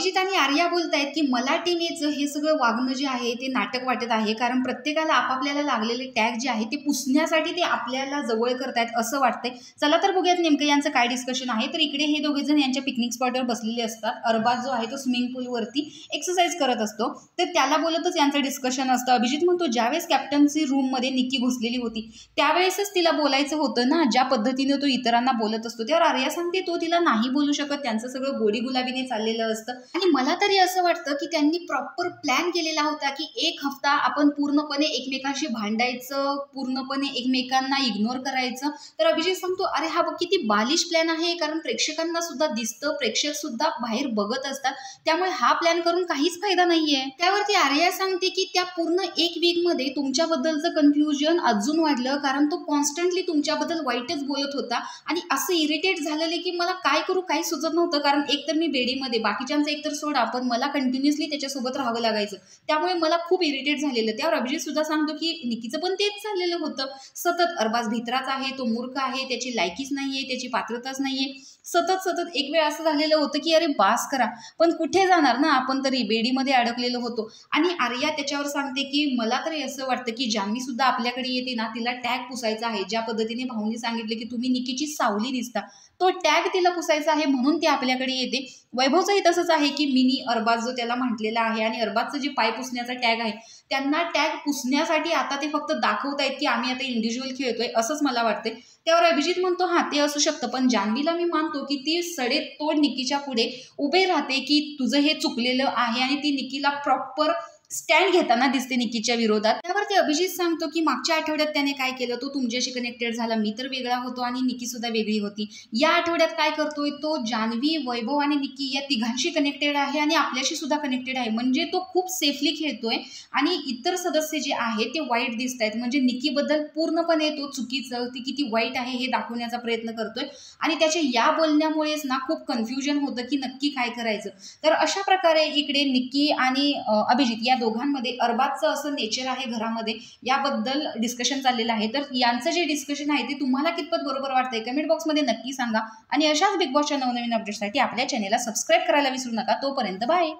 अभिजित आणि आर्या बोलतायत की मला टीनेचं हे सगळं वागणं जे आहे ते नाटक वाटत आहे, कारण प्रत्येकाला आपापल्याला लागलेले टॅग जे आहे ते पुसण्यासाठी ते आपल्याला जवळ करतायत असं वाटतंय. चला तर बघूयात नेमकं यांचं काय डिस्कशन आहे. तर इकडे हे दोघे जण यांच्या पिकनिक स्पॉटवर बसलेले असतात. अरबाज जो आहे तो स्विमिंग पूलवरती एक्सरसाइज करत असतो, तर त्याला बोलतच यांचं डिस्कशन असतं. अभिजित म्हणतो ज्यावेळेस कॅप्टन्सी रूममध्ये निक्की घुसलेली होती त्यावेळेसच तिला बोलायचं होतं ना, ज्या पद्धतीने तो इतरांना बोलत असतो. त्यावर आर्या सांगते तो तिला नाही बोलू शकत, त्यांचं सगळं गोडी गुलाबीने चाललेलं असतं. आणि मला तरी असं वाटतं की त्यांनी प्रॉपर प्लॅन केलेला होता की एक हफ्ता आपण पूर्णपणे एकमेकांशी भांडायचं, पूर्णपणे एकमेकांना इग्नोर करायचं. तर अभिजित सांगतो अरे हा किती बालिश प्लॅन आहे, कारण प्रेक्षकांना सुद्धा दिसतं, प्रेक्षक सुद्धा बाहेर बघत असतात, त्यामुळे हा प्लॅन करून काहीच फायदा नाहीये. त्यावरती आर्या सांगते की त्या पूर्ण एक वीकमध्ये तुमच्याबद्दलचं कन्फ्युजन अजून वाढलं, कारण तो कॉन्स्टंटली तुमच्याबद्दल वाईटच बोलत होता आणि असं इरिटेट झालेले की मला काय करू काही सुचत नव्हतं. कारण एकतर मी बेडीमध्ये, बाकीच्यांचं एकतर सोडा, पण मला कंटिन्युअसली त्याच्यासोबत राहावं लागायचं, त्यामुळे मला खूप इरिटेट झालेलं. त्यावर अभिजित सुद्धा सांगतो की निकीचं पण तेच झालेलं होतं. सतत अरबाज भित्राच आहे, तो मूर्ख आहे, त्याची लायकीच नाहीये, त्याची पात्रताच नाहीये. सतत एक वेळ असं झालेलं होतं की अरे बास करा, पण कुठे जाणार ना आपण, तरी बेडीमध्ये अडकलेलो होतो. आणि आर्या त्याच्यावर सांगते की मला तरी असं वाटतं की जान्हवी सुद्धा आपल्याकडे येते ना, तिला टॅग पुसायचा आहे. ज्या पद्धतीने भाऊनी सांगितलं की तुम्ही निकीची सावली दिसता, तो टॅग तिला पुसायचा आहे, म्हणून ती आपल्याकडे येते. वैभवचंही तसंच आहे की मिनी अरबाज जो त्याला म्हटलेला आहे, आणि अरबाजचं जे पाय पुसण्याचा टॅग आहे, त्यांना टॅग पुसण्यासाठी आता ते फक्त दाखवतायत की आम्ही आता इंडिव्हिज्युअल खेळतोय, असंच मला वाटतंय. त्यावर अभिजित म्हणतो हा ते असू शकतं, पण जान्हवीला मी मानतो की ती सडेतोड निकीच्या पुढे उभे राहते की तुझं हे चुकलेलं आहे, आणि ती निकीला प्रॉपर स्टँड घेताना दिसते निकीच्या विरोधात. त्यावरती अभिजित सांगतो की मागच्या आठवड्यात त्याने काय केलं, तो तुमच्याशी कनेक्टेड झाला, मी तर वेगळा होतो आणि निकी सुद्धा वेगळी होती. या आठवड्यात काय करतोय तो, जान्हवी, वैभव आणि निकी या तिघांशी कनेक्टेड आहे आणि आपल्याशी सुद्धा कनेक्टेड आहे, म्हणजे तो खूप सेफली खेळतोय. आणि इतर सदस्य जे आहेत ते वाईट दिसत आहेत, म्हणजे निकीबद्दल पूर्णपणे तो चुकीचं, ती किती वाईट आहे हे दाखवण्याचा प्रयत्न करतोय. आणि त्याच्या या बोलण्यामुळेच ना खूप कन्फ्युजन होतं की नक्की काय करायचं. तर अशा प्रकारे इकडे निकी आणि अभिजित या दोघांमध्ये अरबाजचं असं नेचर आहे घरामध्ये, याबद्दल डिस्कशन चाललेलं आहे. तर यांचं जे डिस्कशन आहे ते तुम्हाला कितपत बरोबर वाटतंय कमेंट बॉक्समध्ये नक्की सांगा. आणि अशाच बिग बॉसच्या नवनवीन अपडेट्ससाठी आपल्या चॅनेलला सबस्क्राईब करायला विसरू नका. तोपर्यंत बाय.